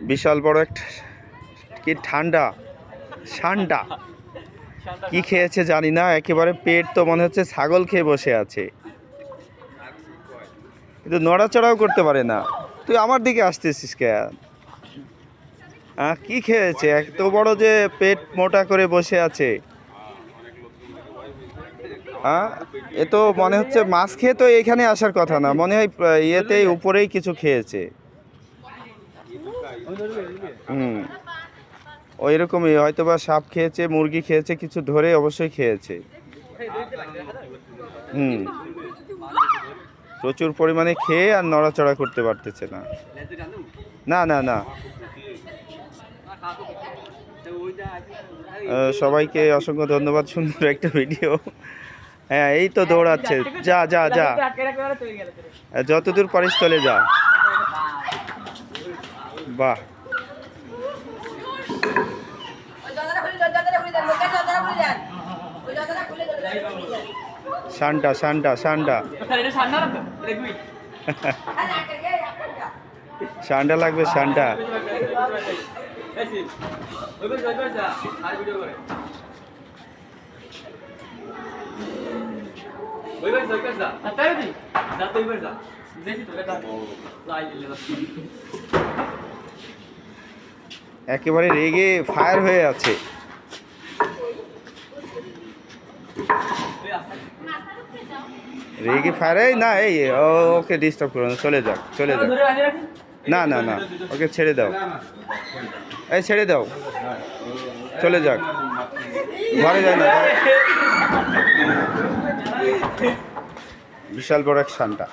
বিশাল বড় একটা কি ঠান্ডা ঠান্ডা কি খেয়েছে জানি না, একেবারে পেট তো মনে হচ্ছে ছাগল খেয়ে বসে আছে, কিন্তু নড়াচড়াও করতে পারে না। তুই আমার দিকে আসতেছিস কেন? হ্যাঁ, কি খেয়েছে এত বড় যে পেট মোটা করে বসে আছে? হ্যাঁ, এ তো মনে হচ্ছে মাছ খেয়ে তো এখানে আসার কথা না, মনে হয় ইয়েতেই উপরেই কিছু খেয়েছে। হুম, ওই রকমই হয়তো বা সাপ খেয়েছে, মুরগি খেয়েছে, কিছু ধরে অবশ্যই খেয়েছে। হুম, প্রচুর পরিমাণে খেয়ে আর নড়াচড়া করতে পারতেছে না। না না না, সবাইকে অসংখ্য ধন্যবাদ, সুন্দর একটা ভিডিও। হ্যাঁ, এই তো দৌড়াচ্ছে, যা যা যা, যতদূর পারিস চলে যা। বাহ, সান্টা সান্টা সান্টা সান্টা লাগবে, সান্টা। একেবারে রেগে ফায়ার হয়ে আছে। রেগে ফায়ার, এই না, এই ওকে ডিস্টার্ব করো না, চলে যাক চলে যাক। না না না, ওকে ছেড়ে দাও, এই ছেড়ে দাও, চলে যাক, ঘরে যায় না। বিশাল বড় এক সান্টা।